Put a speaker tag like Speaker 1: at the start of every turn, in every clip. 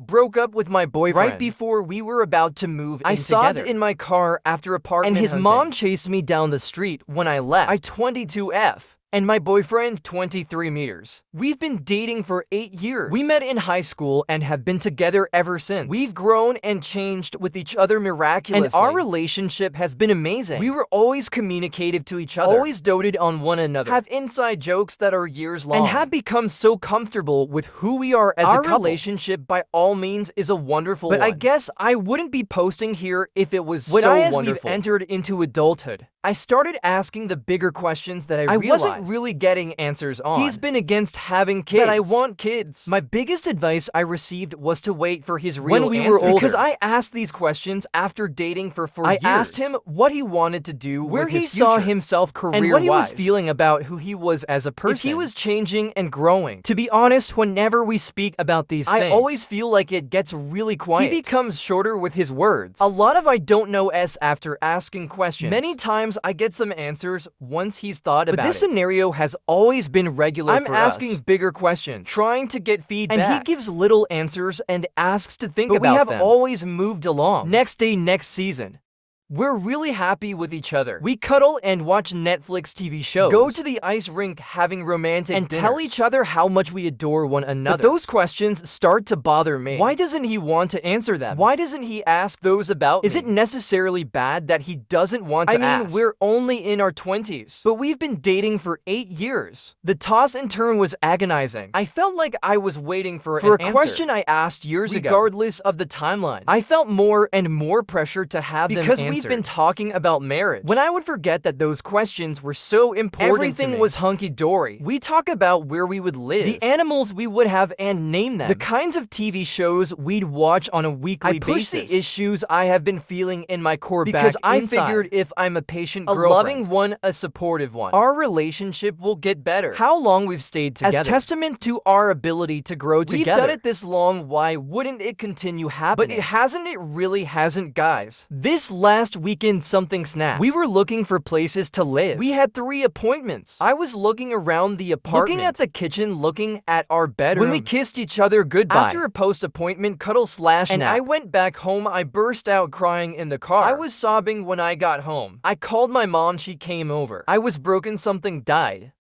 Speaker 1: Broke up with my boyfriend
Speaker 2: right before we were about to move in
Speaker 1: I sobbed
Speaker 2: together.
Speaker 1: in my car after apartment
Speaker 2: And his
Speaker 1: hunting.
Speaker 2: mom chased me down the street when I left.
Speaker 1: I 22F. And my boyfriend, 23 meters. We've been dating for 8 years.
Speaker 2: We met in high school and have been together ever since.
Speaker 1: We've grown and changed with each other miraculously.
Speaker 2: And our relationship has been amazing.
Speaker 1: We were always communicative to each other.
Speaker 2: Always doted on one another.
Speaker 1: Have inside jokes that are years long.
Speaker 2: And have become so comfortable with who we are as a couple.
Speaker 1: Our relationship, by all means, is a wonderful one.
Speaker 2: But I guess I wouldn't be posting here if it was
Speaker 1: When
Speaker 2: so
Speaker 1: as
Speaker 2: wonderful.
Speaker 1: we've entered into adulthood,
Speaker 2: I started asking the bigger questions that I realized
Speaker 1: wasn't really getting answers on.
Speaker 2: he's been against having kids.
Speaker 1: But I want kids.
Speaker 2: My biggest advice I received was to wait for his real
Speaker 1: When we
Speaker 2: answer.
Speaker 1: were older.
Speaker 2: Because I asked these questions after dating for 4 years.
Speaker 1: I asked him
Speaker 2: what he wanted to do,
Speaker 1: where
Speaker 2: with
Speaker 1: he
Speaker 2: his
Speaker 1: saw
Speaker 2: future,
Speaker 1: himself career-wise.
Speaker 2: and what he was feeling about who he was as a person.
Speaker 1: If he was changing and growing.
Speaker 2: To be honest, whenever we speak about these things,
Speaker 1: I always feel like it gets really quiet.
Speaker 2: he becomes shorter with his words.
Speaker 1: A lot of I don't know s after asking questions.
Speaker 2: Many times I get some answers once he's thought about
Speaker 1: But this
Speaker 2: it.
Speaker 1: scenario has always been regular
Speaker 2: I'm
Speaker 1: for
Speaker 2: asking
Speaker 1: us.
Speaker 2: bigger questions,
Speaker 1: Trying to get feedback.
Speaker 2: and he gives little answers and asks to think
Speaker 1: but
Speaker 2: about
Speaker 1: we have
Speaker 2: them.
Speaker 1: always moved along.
Speaker 2: Next day, next season,
Speaker 1: We're really happy with each other.
Speaker 2: we cuddle and watch Netflix TV shows,
Speaker 1: go to the ice rink having romantic
Speaker 2: and
Speaker 1: dinners.
Speaker 2: tell each other how much we adore one another.
Speaker 1: But those questions start to bother me.
Speaker 2: Why doesn't he want to answer them?
Speaker 1: Why doesn't he ask those about
Speaker 2: Is
Speaker 1: me?
Speaker 2: it necessarily bad that he doesn't want to
Speaker 1: I mean,
Speaker 2: ask?
Speaker 1: we're only in our 20s.
Speaker 2: But we've been dating for 8 years. The toss and turn was agonizing.
Speaker 1: I felt like I was waiting for
Speaker 2: For
Speaker 1: an
Speaker 2: a
Speaker 1: answer.
Speaker 2: question I asked years ago,
Speaker 1: regardless of the timeline.
Speaker 2: I felt more and more pressure to have
Speaker 1: because
Speaker 2: them
Speaker 1: we've
Speaker 2: answered.
Speaker 1: been talking about marriage.
Speaker 2: When I would forget that those questions were so important to
Speaker 1: Everything
Speaker 2: me.
Speaker 1: was hunky-dory.
Speaker 2: We talk about where we would live,
Speaker 1: The
Speaker 2: animals we would have and name them,
Speaker 1: the
Speaker 2: the kinds of TV shows we'd watch on a weekly
Speaker 1: I push
Speaker 2: basis,
Speaker 1: the
Speaker 2: issues I have been feeling in my core
Speaker 1: because
Speaker 2: back
Speaker 1: I
Speaker 2: inside.
Speaker 1: figured if I'm a patient
Speaker 2: a
Speaker 1: girlfriend,
Speaker 2: loving one, a supportive one,
Speaker 1: our relationship will get better.
Speaker 2: how long we've stayed together,
Speaker 1: As
Speaker 2: testament to our ability to grow
Speaker 1: We've
Speaker 2: together.
Speaker 1: done it this long, why wouldn't it continue
Speaker 2: But
Speaker 1: happening?
Speaker 2: it really hasn't, guys. This last weekend something snapped. We were looking for places to live. We had 3 appointments. I was looking around the apartment,
Speaker 1: Looking at
Speaker 2: the kitchen, looking at our bedroom.
Speaker 1: When we
Speaker 2: kissed each other goodbye.
Speaker 1: After
Speaker 2: a post-appointment cuddle slash
Speaker 1: and
Speaker 2: nap.
Speaker 1: I went back home, I burst out crying in the car.
Speaker 2: I was sobbing when I got home. I called my mom, she came over. I was broken, something died.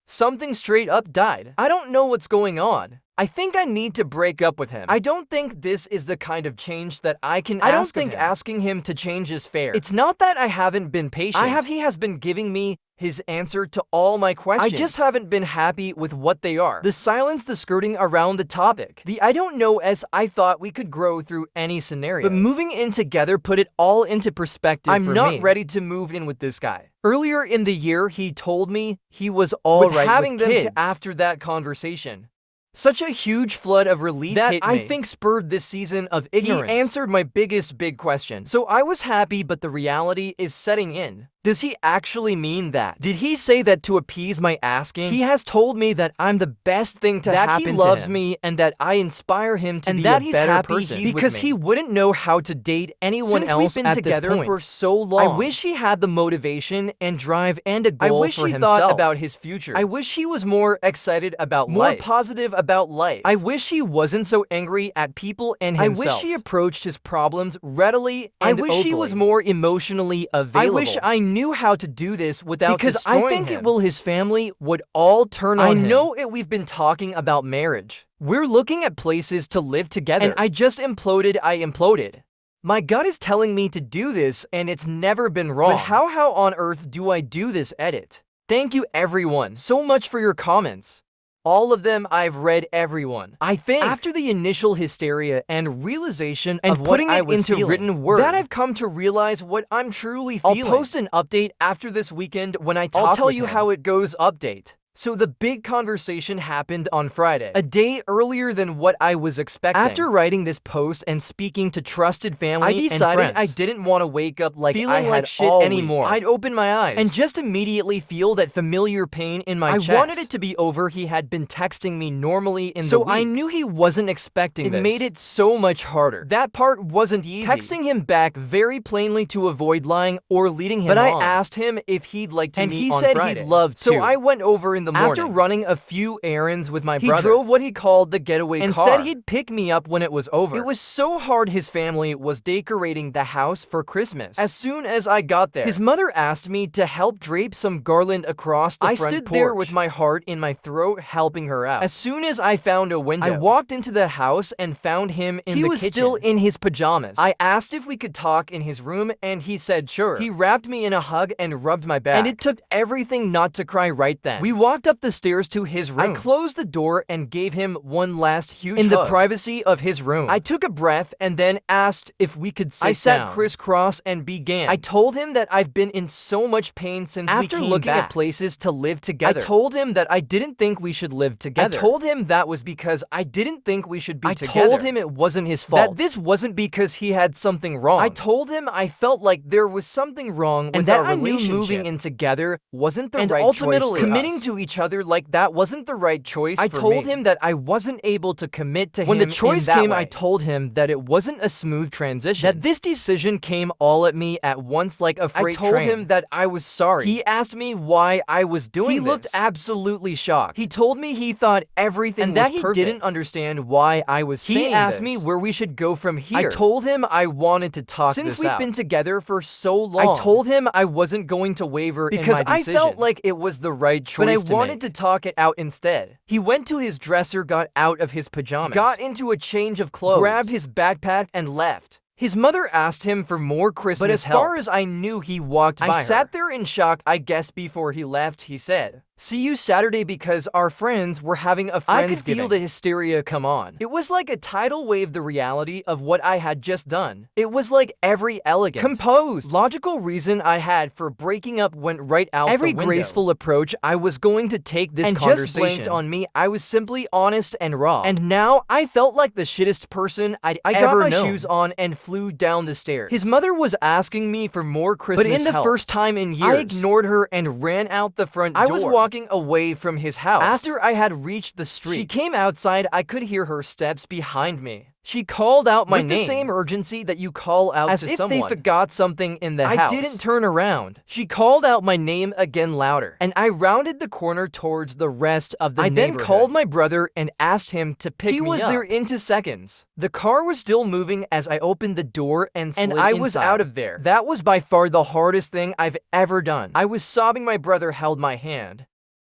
Speaker 2: Something straight up died. I don't know what's going on. I think I need to break up with him. I don't think this is the kind of change that I can ask
Speaker 1: I don't think
Speaker 2: of him.
Speaker 1: asking him to change is fair.
Speaker 2: It's not that I haven't been patient.
Speaker 1: He has been giving me his answer to all my questions.
Speaker 2: I just haven't been happy with what they are. The silence, the skirting around the topic. The I don't know as I thought we could grow through any scenario. But moving in together put it all into perspective
Speaker 1: I'm
Speaker 2: for
Speaker 1: not
Speaker 2: me.
Speaker 1: ready to move in with this guy.
Speaker 2: Earlier in the year, he told me he was all
Speaker 1: With
Speaker 2: right
Speaker 1: having
Speaker 2: with
Speaker 1: them
Speaker 2: kids.
Speaker 1: to after that conversation.
Speaker 2: Such a huge flood of relief
Speaker 1: That
Speaker 2: hit
Speaker 1: I
Speaker 2: me.
Speaker 1: think spurred this season of ignorance.
Speaker 2: He answered my biggest big question. So I was happy, but the reality is setting in. Does he actually mean that? Did he say that to appease my asking? He has told me that I'm the best thing to
Speaker 1: That
Speaker 2: happen
Speaker 1: he
Speaker 2: to
Speaker 1: loves
Speaker 2: him,
Speaker 1: me
Speaker 2: and that I inspire him to
Speaker 1: and
Speaker 2: be
Speaker 1: that
Speaker 2: a
Speaker 1: he's
Speaker 2: better
Speaker 1: happy
Speaker 2: person.
Speaker 1: he's with
Speaker 2: Because
Speaker 1: me.
Speaker 2: he wouldn't know how to date anyone
Speaker 1: Since
Speaker 2: else
Speaker 1: we've been
Speaker 2: at
Speaker 1: together
Speaker 2: this point.
Speaker 1: for so long.
Speaker 2: I wish he had the motivation and drive and a
Speaker 1: I
Speaker 2: goal
Speaker 1: wish
Speaker 2: for
Speaker 1: he
Speaker 2: himself.
Speaker 1: thought about his future.
Speaker 2: I wish he was more excited about
Speaker 1: More
Speaker 2: life.
Speaker 1: positive about life.
Speaker 2: I wish he wasn't so angry at people and
Speaker 1: I
Speaker 2: himself.
Speaker 1: wish he
Speaker 2: approached his problems readily
Speaker 1: I
Speaker 2: and
Speaker 1: wish he was
Speaker 2: openly. more emotionally available.
Speaker 1: I wish
Speaker 2: I knew how to do this without
Speaker 1: Because I
Speaker 2: destroying
Speaker 1: think
Speaker 2: him.
Speaker 1: it will
Speaker 2: his family would all turn
Speaker 1: on
Speaker 2: I
Speaker 1: him.
Speaker 2: know it. We've been talking about marriage. We're looking at places to live together. And I just imploded. I imploded. My gut is telling me to do this, and it's never been wrong. But how on earth do I do this edit? Thank you everyone so much for your comments. All of them, I've read everyone. I think after the initial hysteria and realization
Speaker 1: and
Speaker 2: of what
Speaker 1: putting
Speaker 2: I
Speaker 1: it
Speaker 2: was
Speaker 1: into
Speaker 2: feeling,
Speaker 1: written word,
Speaker 2: that I've come to realize what I'm truly
Speaker 1: I'll
Speaker 2: feeling.
Speaker 1: post
Speaker 2: an update after this weekend when I
Speaker 1: talk
Speaker 2: tell
Speaker 1: with
Speaker 2: you
Speaker 1: him.
Speaker 2: how it goes update. So the big conversation happened on Friday, a day earlier than what I was expecting. After writing this post and speaking to trusted family
Speaker 1: I
Speaker 2: and
Speaker 1: decided
Speaker 2: friends, I didn't want to wake up like
Speaker 1: feeling
Speaker 2: I had
Speaker 1: like shit
Speaker 2: all
Speaker 1: anymore.
Speaker 2: week. I'd open my eyes and just immediately feel that familiar pain in my chest. I wanted it to be over. He had been texting me normally in the week. So I knew he wasn't expecting this. It made it so much harder. That part wasn't easy. Texting him back very plainly to avoid lying or leading him on. But I asked him if he'd like to meet on Friday. And he said he'd love to. So I went over in the morning. After running a few errands with my brother, he drove what he called the getaway car and said he'd pick me up when it was over. It was so hard his family was decorating the house for Christmas. As soon as I got there, his mother asked me to help drape some garland across the front porch. I stood there with my heart in my throat helping her out. As soon as I found a window, I walked into the house and found him in the kitchen. He was still in his pajamas. I asked if we could talk in his room and he said sure. He wrapped me in a hug and rubbed my back. And it took everything not to cry right then. We walked up the stairs to his room. I closed the door and gave him one last huge hug. In the privacy of his room, I took a breath and then asked if we could sit down. I sat crisscross and began. I told him that I've been in so much pain since we came back. After looking at places to live together, I told him that I didn't think we should live together. I told him that was because I didn't think we should be together. I told him it wasn't his fault. That this wasn't because he had something wrong. I told him I felt like there was something wrong with our relationship. And that I knew moving in together wasn't the right choice. And ultimately, committing to each other like that wasn't the right choice for me. I told him that I wasn't able to commit to him in that way. When the choice came, I told him that it wasn't a smooth transition. That this decision came all at me at once like a freight train. I told him that I was sorry. He asked me why I was doing this. He looked absolutely shocked. He told me he thought everything was perfect. And that he didn't understand why I was saying this. He asked me where we should go from here. I told him I wanted to talk this out. Since we've been together for so long, I told him I wasn't going to waver in my decision. Because I felt like it was the right choice to make. But I wanted to talk it out instead. He went to his dresser, got out of his pajamas, got into a change of clothes, grabbed his backpack, and left. His mother asked him for more Christmas help, but as far as I knew, he walked by her. I sat there in shock. I guess before he left, he said, "See you Saturday," because our friends were having a Friendsgiving. I could feel the hysteria come on. It was like a tidal wave, the reality of what I had just done. It was like every elegant, composed, logical reason I had for breaking up went right out the window. Every graceful approach I was going to take this conversation just blanked on me. I was simply honest and raw. And now I felt like the shittest person I'd ever known. I got my shoes on and flew down the stairs. His mother was asking me for more Christmas help. But in the first time in years, I ignored her and ran out the front door. I was walking away from his house. After I had reached the street, she came outside. I could hear her steps behind me. She called out my name with the same urgency that you call out to someone. As if they forgot something in the house. I didn't turn around. She called out my name again louder, and I rounded the corner towards the rest of the neighborhood. I then called my brother and asked him to pick me up. He was there into seconds. The car was still moving as I opened the door and slid inside. And I was out of there. That was by far the hardest thing I've ever done. I was sobbing. My brother held my hand.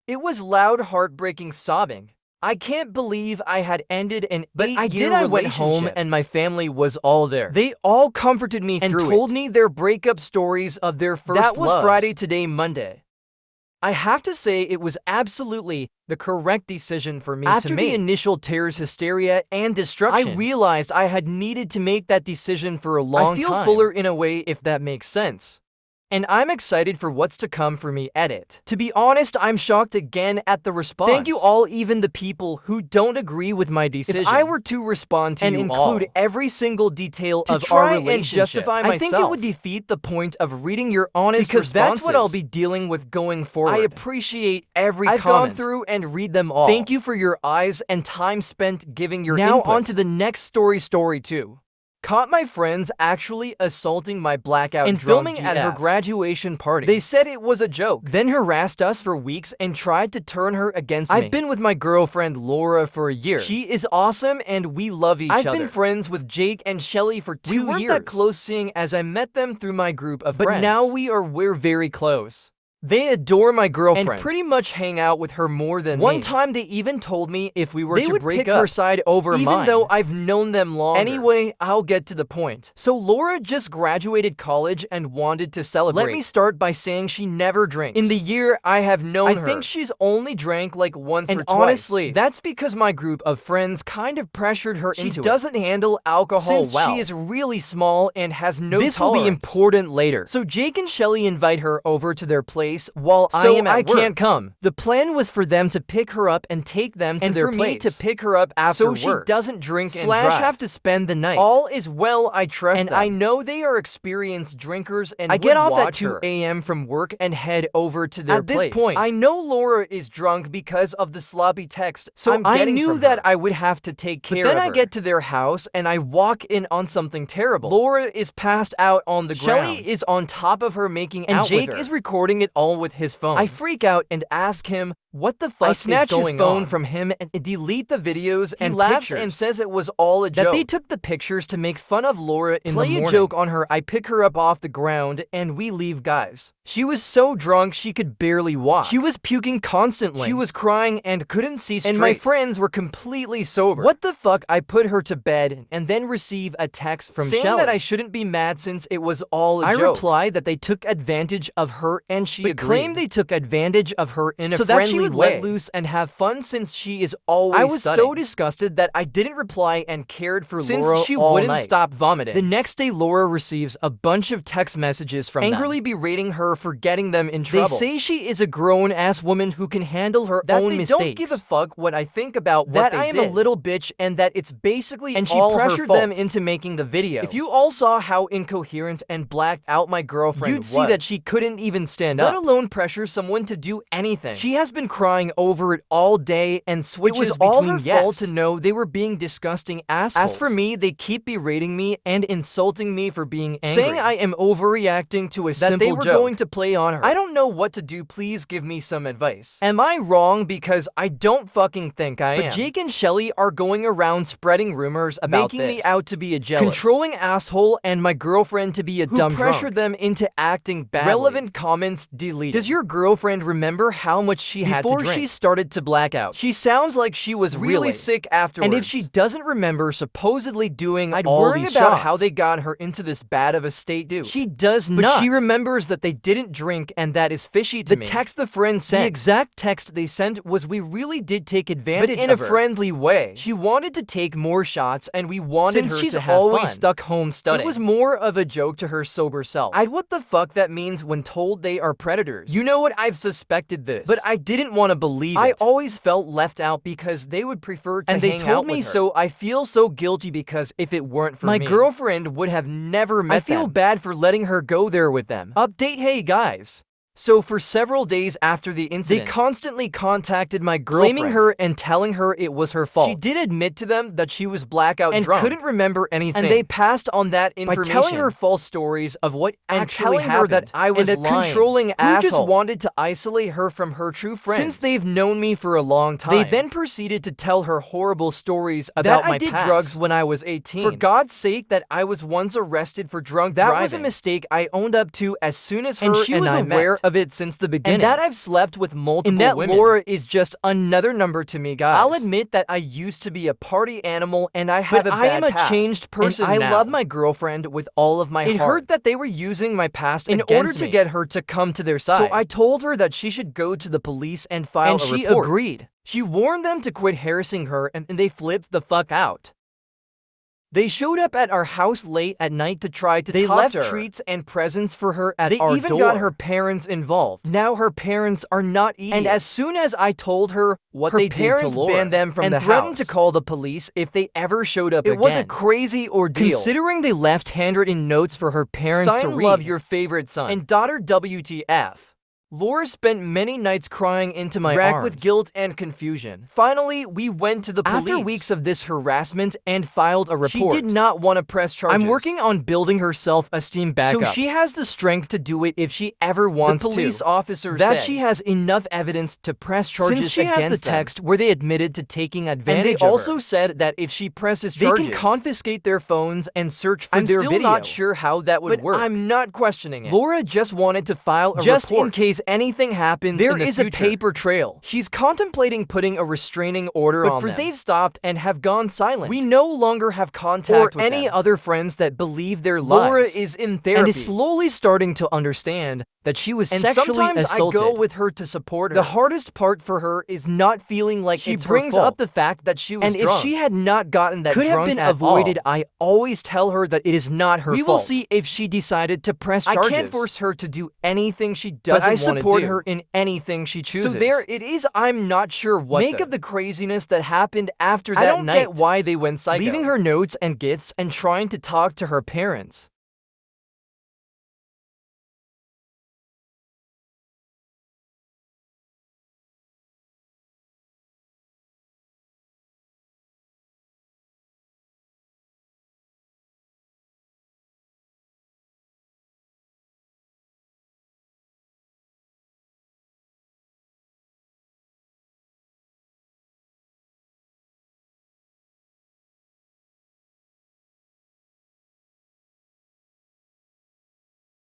Speaker 2: It was loud, heartbreaking sobbing. I can't believe I had ended an 8-year relationship. I went home and my family was all there. They all comforted me and told me their breakup stories of their first loves. That was Friday, today Monday. I have to say it was absolutely the correct decision for me to make. After the initial tears, hysteria, and destruction, I realized I had needed to make that decision for a long time. I feel fuller in a way, if that makes sense. And I'm excited for what's to come for me. Edit. To be honest, I'm shocked again at the response. Thank you all, even the people who don't agree with my decision. If I were to respond to you and include every single detail of our relationship, and justify myself, I think it would defeat the point of reading your honest responses. Because that's what I'll be dealing with going forward. I appreciate every comment. I've gone through and read them all. Thank you for your eyes and time spent giving your input. Now on to the next story 2. Caught my friends actually assaulting my blackout and filming at her graduation party. They said it was a joke, then harassed us for weeks and tried to turn her against me. I've been with my girlfriend Laura for a year. She is awesome and we love each other. I've been friends with Jake and Shelly for 2 years. We weren't that close, seeing as I met them through my group of friends. But now we're very close. They adore my girlfriend and pretty much hang out with her more than me. One time they even told me if we were to break up, they would pick her side over mine, even though I've known them longer. Anyway, I'll get to the point. So Laura just graduated college and wanted to celebrate. Let me start by saying she never drinks. In the year I have known her, I think she's only drank like once or twice. And honestly, that's because my group of friends kind of pressured her into it. She doesn't handle alcohol well. She is really small and has no tolerance. This will be important later. So Jake and Shelly invite her over to their place while I am at work. Can't come. The plan was for them to pick her up and take them to their place. And for me to pick her up after work, so she doesn't drink and drive. Have to spend the night. All is well, I trust them. And I know they are experienced drinkers and I get off at 2 a.m. from work and head over to their place. At this point, I know Laura is drunk because of the sloppy text, so I knew that I would have to take care of her. But then I get to their house and I walk in on something terrible. Laura is passed out on the ground. Shelly is on top of her making out with her. And Jake is recording it all all with his phone. I freak out and ask him what the fuck is going on. I snatch his phone from him and delete the videos and laughs and says it was all a joke. That they took the pictures to make fun of Laura in the morning. Play a joke on her, I pick her up off the ground and we leave, guys. She was so drunk she could barely walk. She was puking constantly. She was crying and couldn't see straight. And my friends were completely sober. What the fuck? I put her to bed and then receive a text from Shelly saying that I shouldn't be mad since it was all a joke. I reply that they took advantage of her and she agreed. Claimed they took advantage of her in a friendly way. So that she would let loose and have fun since she is always I was studying. So disgusted that I didn't reply and cared for Laura since she wouldn't night. Stop vomiting. The next day, Laura receives a bunch of text messages from angrily berating her for getting them in trouble. They say she is a grown-ass woman who can handle her own mistakes. Don't give a fuck what I think about what they did. That I am a little bitch and that it's basically and she pressured them into making the video. If you all saw how incoherent and blacked out my girlfriend was, you'd see that she couldn't even stand up, let alone pressure someone to do anything. She has been crying over it all day and switches between all her fault to know they were being disgusting assholes. As for me, they keep berating me and insulting me for being angry, saying I am overreacting to a simple joke. That they were going to play on her. I don't know what to do. Please give me some advice. Am I wrong? Because I don't fucking think I am. But Jake and Shelly are going around spreading rumors about making me out to be a jealous, controlling asshole and my girlfriend to be a dumb drunk. Pressured them into acting badly. Relevant comments deleted. Does your girlfriend remember how much she had to drink before she started to black out? She sounds like she was really sick afterwards. And if she doesn't remember supposedly doing I'd worry about how they got her into this bad of a state too. She does not. But she remembers that they didn't drink and that is fishy to me. The text the friend sent, the exact text they sent was we really did take advantage of her. But in a friendly way. She wanted to take more shots and we wanted her to have fun. Since she's always stuck home studying. It was more of a joke to her sober self. What the fuck that means when told they are predators. You know what? I've suspected this. But I didn't want to believe it. I always felt left out because they would prefer to hang out with her. And they told me so. I feel so guilty because if it weren't for me, my girlfriend would have never met them. I feel bad for letting her go there with them. Update, hey guys. So for several days after the incident, they constantly contacted my girlfriend, blaming her and telling her it was her fault. She did admit to them that she was blackout and drunk couldn't remember anything. And they passed on that information by telling her false stories of what actually happened. Her that I was and a controlling asshole who just wanted to isolate her from her true friends. Since they've known me for a long time, they then proceeded to tell her horrible stories about my past. I did drugs when I was 18. For God's sake, that I was once arrested for drunk driving. That was a mistake I owned up to as soon as her and she was aware of it since the beginning. And that I've slept with multiple women. And that Laura is just another number to me, guys. I'll admit that I used to be a party animal and I have a bad past. I am a changed person and I love my girlfriend with all of my heart. It hurt that they were using my past in order to get her to come to their side. So I told her that she should go to the police and file a report. And she agreed. She warned them to quit harassing her and they flipped the fuck out. They showed up at our house late at night to try to talk to her. They left treats and presents for her at our door. They even got her parents involved. Now her parents are not idiots. And as soon as I told her what they did to Laura, her parents banned them from the house and threatened to call the police if they ever showed up again. It was a crazy ordeal. Considering they left handwritten notes for her parents to read. Love your favorite son. And daughter WTF. Laura spent many nights crying into my arms, with guilt and confusion. Finally, we went to the police. After weeks of this harassment and filed a report. She did not want to press charges. I'm working on building her self-esteem back up, so she has the strength to do it if she ever wants to. The police officer said she has enough evidence to press charges since she has the text where they admitted to taking advantage of her. And they also said that if she presses charges, they can confiscate their phones and search for their video. I'm still not sure how that would work. I'm not questioning it. Laura just wanted to file a report. Just in case anything happens in the future. There is a paper trail. She's contemplating putting a restraining order on them. But they've stopped and have gone silent. We no longer have contact with any other friends that believe their lives. Laura is in therapy and is slowly starting to understand that she was sexually assaulted. Sometimes I go with her to support her. The hardest part for her is not feeling like it's her fault. She brings up the fact that she was drunk. And if she had not gotten that drunk have been avoided, I always tell her that it is not her fault. We will see if she decided to press charges. I can't force her to do anything she doesn't want to do. I support her in anything she chooses. So there it is. I'm not sure what make of the craziness that happened after that night. I don't get why they went psycho. Leaving her notes and gifts and trying to talk to her parents.